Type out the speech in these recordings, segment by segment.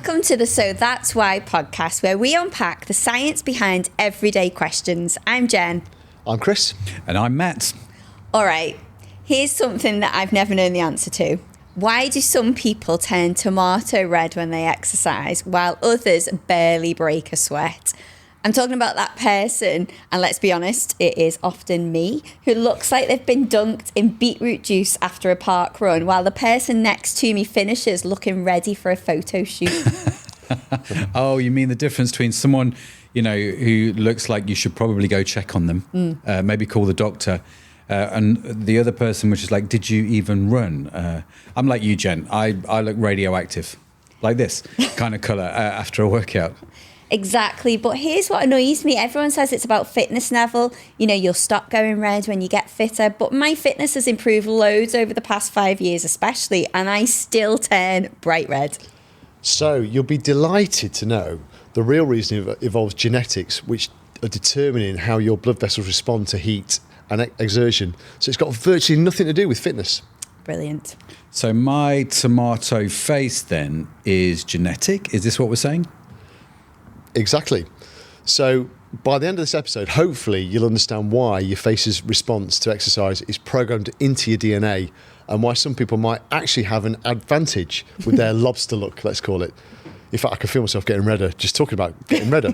Welcome to the So That's Why podcast, where we unpack the science behind everyday questions. I'm Jen. I'm Chris. And I'm Matt. All right, here's something that I've never known the answer to. Why do some people turn tomato red when they exercise, while others barely break a sweat? I'm talking about that person, and let's be honest, it is often me, who looks like they've been dunked in beetroot juice after a park run, while the person next to me finishes looking ready for a photo shoot. Oh, you mean the difference between someone, who looks like you should probably go check on them, maybe call the doctor, and the other person, which is like, did you even run? I'm like you, Jen. I look radioactive, like this kind of colour after a workout. Exactly. But here's what annoys me. Everyone says it's about fitness level. You'll stop going red when you get fitter. But my fitness has improved loads over the past 5 years, especially, and I still turn bright red. So you'll be delighted to know the real reason involves genetics, which are determining how your blood vessels respond to heat and exertion. So it's got virtually nothing to do with fitness. Brilliant. So my tomato face then is genetic. Is this what we're saying? Exactly. So by the end of this episode, hopefully you'll understand why your face's response to exercise is programmed into your DNA and why some people might actually have an advantage with their lobster look, let's call it. In fact, I can feel myself getting redder just talking about getting redder.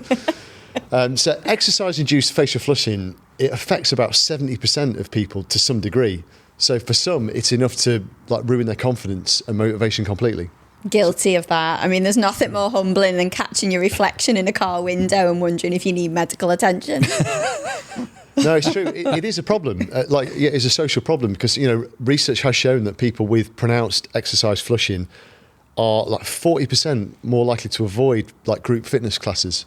So exercise-induced facial flushing, it affects about 70% of people to some degree. So for some, it's enough to ruin their confidence and motivation completely. Guilty of that. I mean, there's nothing more humbling than catching your reflection in a car window and wondering if you need medical attention. No, it's true. It is a problem. It's a social problem because, research has shown that people with pronounced exercise flushing are 40% more likely to avoid group fitness classes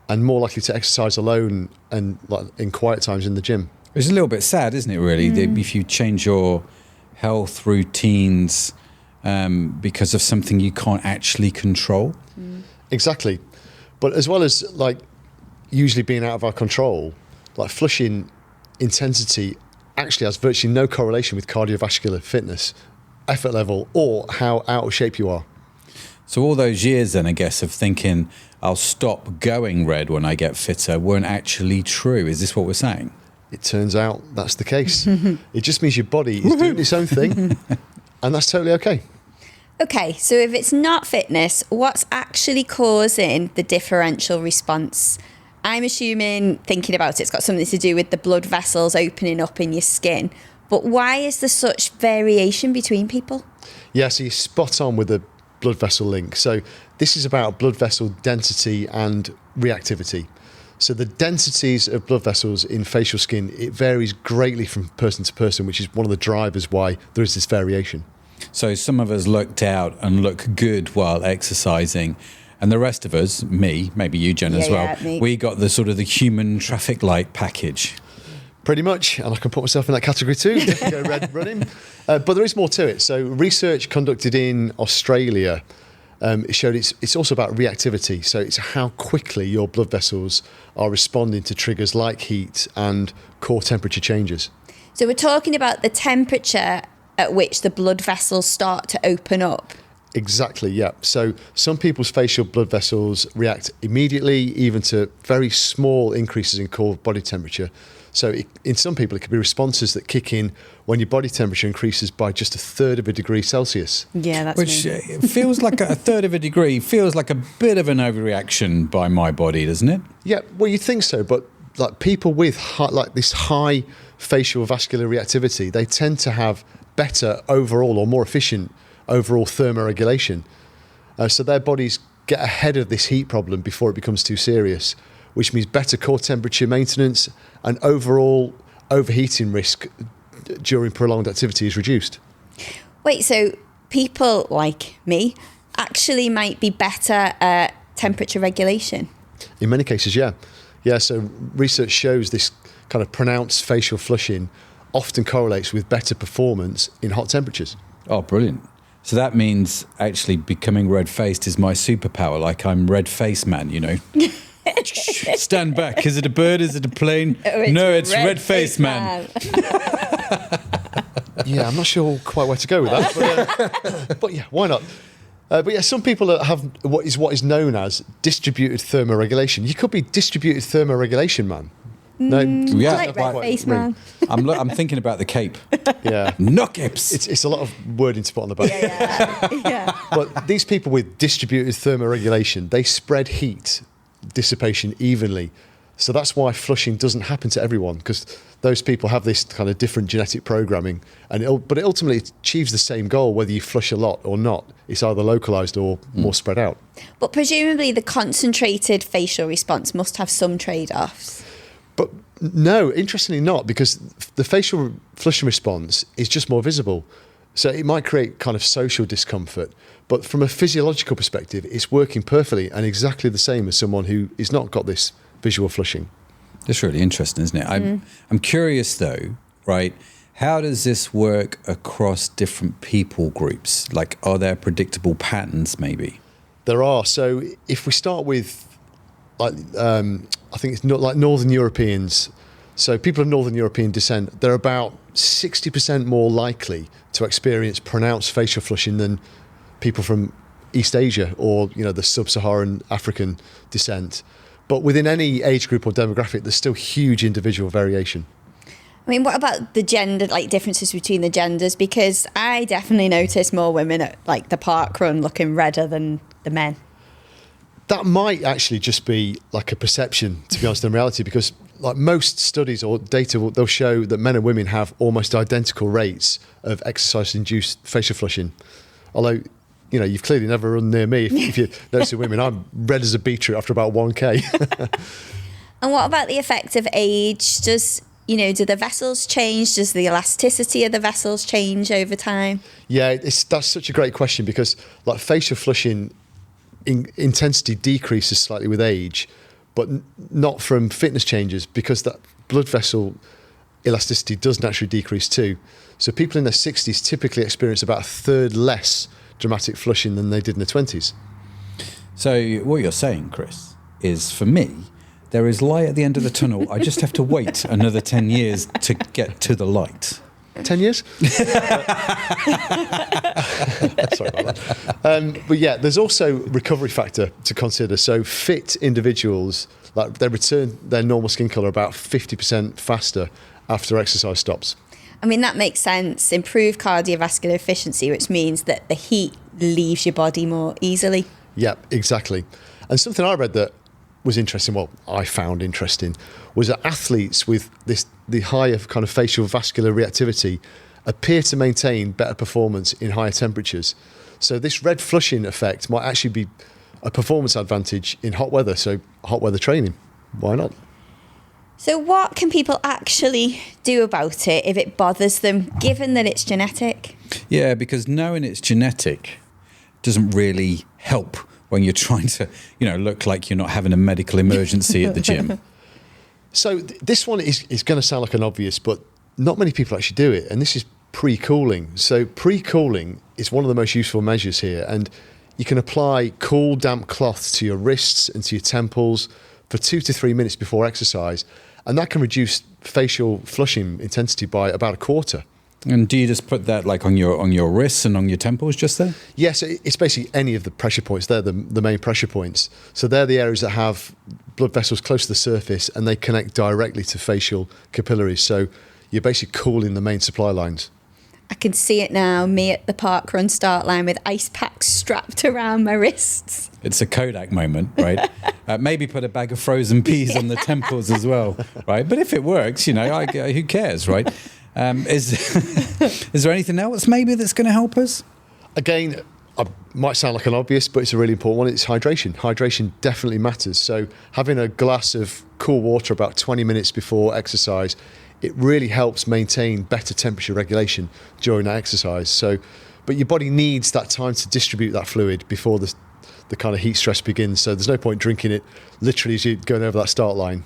and more likely to exercise alone and in quiet times in the gym. It's a little bit sad, isn't it, really? If you change your health routines because of something you can't actually control. Exactly. But as well as usually being out of our control, flushing intensity actually has virtually no correlation with cardiovascular fitness, effort level, or how out of shape you are. So all those years then, I guess, of thinking I'll stop going red when I get fitter weren't actually true. Is this what we're saying? It turns out that's the case. It just means your body is doing its own thing, and that's totally okay. Okay, so if it's not fitness, what's actually causing the differential response? I'm assuming, thinking about it, it's got something to do with the blood vessels opening up in your skin. But why is there such variation between people? Yeah, so you're spot on with the blood vessel link. So this is about blood vessel density and reactivity. So the densities of blood vessels in facial skin, it varies greatly from person to person, which is one of the drivers why there is this variation. So some of us looked out and look good while exercising, and the rest of us, me, maybe you, Jen, as well, we got the sort of the human traffic light package. Pretty much, and I can put myself in that category too, definitely go red running. But there is more to it. So research conducted in Australia, it showed it's also about reactivity. So it's how quickly your blood vessels are responding to triggers like heat and core temperature changes. So we're talking about the temperature at which the blood vessels start to open up. Exactly, yeah. So some people's facial blood vessels react immediately, even to very small increases in core body temperature. So in some people, it could be responses that kick in when your body temperature increases by just 1/3 of a degree Celsius. Yeah, that's Which me. Feels like 1/3 of a degree, feels like a bit of an overreaction by my body, doesn't it? Yeah, well, you'd think so, but people with this high facial vascular reactivity, they tend to have better overall or more efficient overall thermoregulation. So their bodies get ahead of this heat problem before it becomes too serious, which means better core temperature maintenance and overall overheating risk during prolonged activity is reduced. Wait, so people like me actually might be better at temperature regulation? In many cases, yeah. Yeah, so research shows this kind of pronounced facial flushing often correlates with better performance in hot temperatures. Oh, brilliant. So that means actually becoming red-faced is my superpower, like I'm red-face man, Stand back. Is it a bird? Is it a plane? No, it's red-faced man. Yeah, I'm not sure quite where to go with that. But yeah, why not? But yeah, some people have what is known as distributed thermoregulation. You could be distributed thermoregulation, man. No, Yeah, I like red face, man. I'm thinking about the cape. yeah, Knuckles. it's a lot of wording to put on the back. Yeah. But these people with distributed thermoregulation, they spread heat dissipation evenly. So that's why flushing doesn't happen to everyone, because those people have this kind of different genetic programming, but it ultimately achieves the same goal whether you flush a lot or not. It's either localized or more spread out. But presumably the concentrated facial response must have some trade-offs. But no, interestingly not, because the facial flushing response is just more visible. So it might create kind of social discomfort, but from a physiological perspective, it's working perfectly and exactly the same as someone who has not got this visual flushing. That's really interesting, isn't it? I'm curious though, right? How does this work across different people groups? Like, are there predictable patterns maybe? There are. So if we start with, like, I think it's not like Northern Europeans. So people of Northern European descent, they're about 60% more likely to experience pronounced facial flushing than people from East Asia or, the sub-Saharan African descent. But within any age group or demographic, there's still huge individual variation. I mean, what about the gender, like differences between the genders? Because I definitely notice more women at like the park run looking redder than the men. That might actually just be like a perception, to be honest, in reality, because like most studies or data, they'll show that men and women have almost identical rates of exercise-induced facial flushing. Although, you've clearly never run near me. If you notice the women, I'm red as a beetroot after about 1K. And what about the effect of age? Do the vessels change? Does the elasticity of the vessels change over time? Yeah, that's such a great question, because like facial flushing intensity decreases slightly with age, but not from fitness changes, because that blood vessel elasticity does naturally decrease too. So people in their 60s typically experience about a third less dramatic flushing than they did in their 20s. So what you're saying, Chris, is for me, there is light at the end of the tunnel. I just have to wait another 10 years to get to the light. 10 years? Sorry about that. But yeah, there's also recovery factor to consider. So fit individuals, like they return their normal skin colour about 50% faster after exercise stops. I mean, that makes sense. Improved cardiovascular efficiency, which means that the heat leaves your body more easily. Yeah, exactly. And something I read that was interesting, well, I found interesting, was that athletes with the higher kind of facial vascular reactivity appear to maintain better performance in higher temperatures. So this red flushing effect might actually be a performance advantage in hot weather, so hot weather training. Why not? So what can people actually do about it if it bothers them, given that it's genetic? Yeah, because knowing it's genetic doesn't really help when you're trying to, look like you're not having a medical emergency at the gym. So this one is going to sound like an obvious, but not many people actually do it. And this is pre-cooling. So pre-cooling is one of the most useful measures here. And you can apply cool, damp cloths to your wrists and to your temples for 2 to 3 minutes before exercise. And that can reduce facial flushing intensity by about a quarter. And do you just put that like on your wrists and on your temples just there? Yes, it's basically any of the pressure points. They're the main pressure points. So they're the areas that have blood vessels close to the surface and they connect directly to facial capillaries. So you're basically cooling the main supply lines. I can see it now, me at the park run start line with ice packs strapped around my wrists. It's a Kodak moment, right? Maybe put a bag of frozen peas on the temples as well, right? But if it works, who cares, right? Is there anything else maybe that's going to help us? Again, I might sound like an obvious, but it's a really important one. It's hydration. Hydration definitely matters. So having a glass of cool water about 20 minutes before exercise, it really helps maintain better temperature regulation during that exercise. So, but your body needs that time to distribute that fluid before the kind of heat stress begins. So there's no point drinking it literally as you're going over that start line.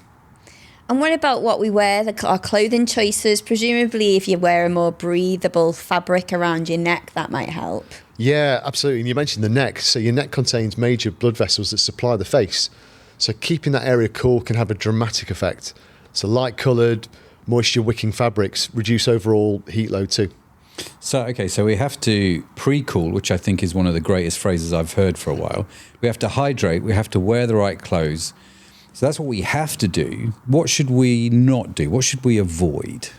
And what about what we wear, our clothing choices? Presumably, if you wear a more breathable fabric around your neck, that might help. Yeah, absolutely. And you mentioned the neck. So your neck contains major blood vessels that supply the face. So keeping that area cool can have a dramatic effect. So light-coloured, moisture-wicking fabrics reduce overall heat load too. So we have to pre-cool, which I think is one of the greatest phrases I've heard for a while. We have to hydrate. We have to wear the right clothes. So that's what we have to do. What should we not do? What should we avoid?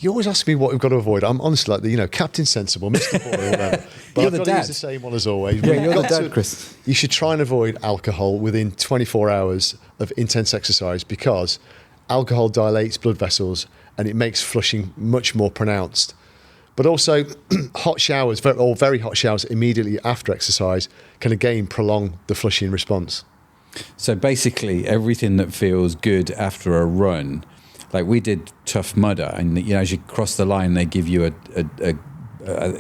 You always ask me what we've got to avoid. I'm honestly like Captain Sensible, Mr. Boy, or whatever. But You're I've the got to dad. use the same one as always. Yeah, We've you're the got dad, Chris. You should try and avoid alcohol within 24 hours of intense exercise because alcohol dilates blood vessels and it makes flushing much more pronounced. But also, hot showers, or very hot showers immediately after exercise can again prolong the flushing response. So basically, everything that feels good after a run, like we did Tough Mudder, and as you cross the line, they give you it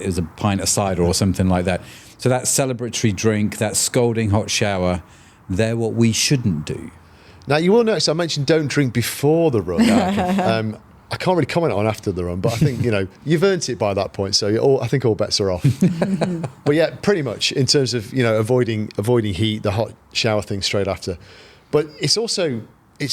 was a pint of cider or something like that. So that celebratory drink, that scalding hot shower, they're what we shouldn't do. Now, you will notice I mentioned don't drink before the run. I can't really comment on after the run, but I think, you've earned it by that point. So I think all bets are off. But yeah, pretty much in terms of, avoiding heat, the hot shower thing straight after. But it's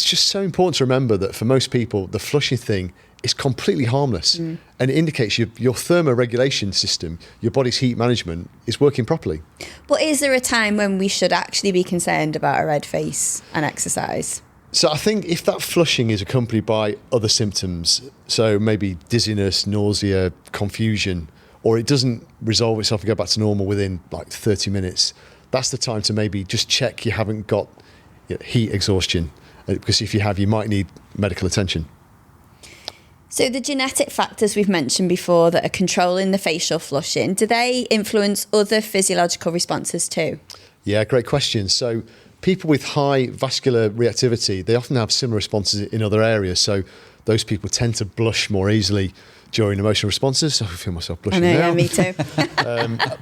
just so important to remember that for most people, the flushing thing is completely harmless. And it indicates your thermoregulation system, your body's heat management is working properly. But is there a time when we should actually be concerned about a red face and exercise? So I think if that flushing is accompanied by other symptoms, so maybe dizziness, nausea, confusion, or it doesn't resolve itself and go back to normal within like 30 minutes, that's the time to maybe just check you haven't got heat exhaustion. Because if you have, you might need medical attention. So the genetic factors we've mentioned before that are controlling the facial flushing, do they influence other physiological responses too? Yeah, great question. So people with high vascular reactivity, they often have similar responses in other areas. So those people tend to blush more easily during emotional responses. I feel myself blushing now. Yeah, me too.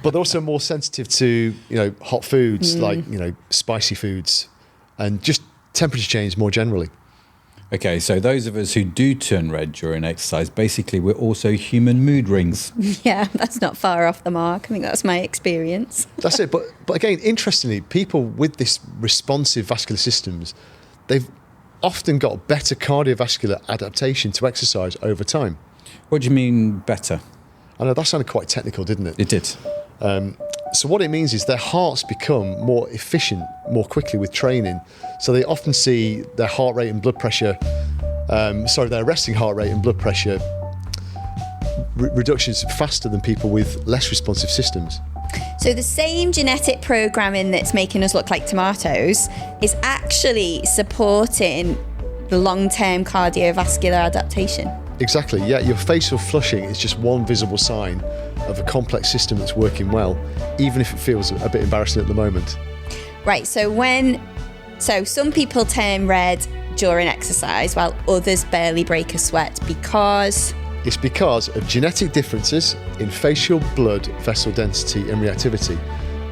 But they're also more sensitive to, hot foods like, spicy foods and just temperature change more generally. Okay, so those of us who do turn red during exercise, basically we're also human mood rings. Yeah, that's not far off the mark. I think that's my experience. That's it. But again, interestingly, people with this responsive vascular systems, they've often got better cardiovascular adaptation to exercise over time. What do you mean better? I know that sounded quite technical, didn't it? It did. So what it means is their hearts become more efficient more quickly with training. So they often see their heart rate and blood pressure, their resting heart rate and blood pressure reductions faster than people with less responsive systems. So the same genetic programming that's making us look like tomatoes is actually supporting the long-term cardiovascular adaptation. Exactly, yeah. Your facial flushing is just one visible sign of a complex system that's working well, even if it feels a bit embarrassing at the moment. Right, so some people turn red during exercise while others barely break a sweat because... It's because of genetic differences in facial blood vessel density and reactivity.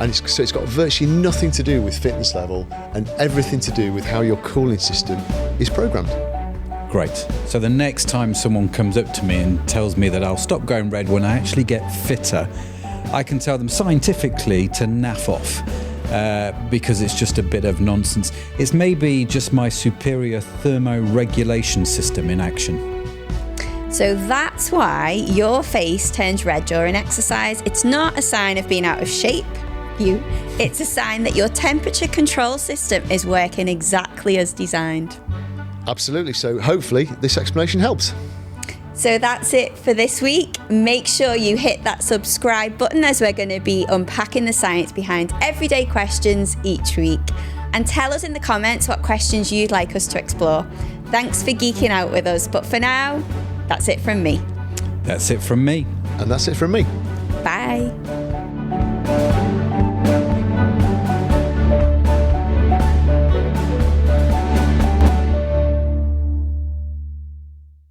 And it's got virtually nothing to do with fitness level and everything to do with how your cooling system is programmed. Great. So the next time someone comes up to me and tells me that I'll stop going red when I actually get fitter, I can tell them scientifically to naff off because it's just a bit of nonsense. It's maybe just my superior thermoregulation system in action. So that's why your face turns red during exercise. It's not a sign of being out of shape, it's a sign that your temperature control system is working exactly as designed. Absolutely. So hopefully this explanation helps. So that's it for this week. Make sure you hit that subscribe button as we're going to be unpacking the science behind everyday questions each week. And tell us in the comments what questions you'd like us to explore. Thanks for geeking out with us. But for now, that's it from me. That's it from me. And that's it from me. Bye.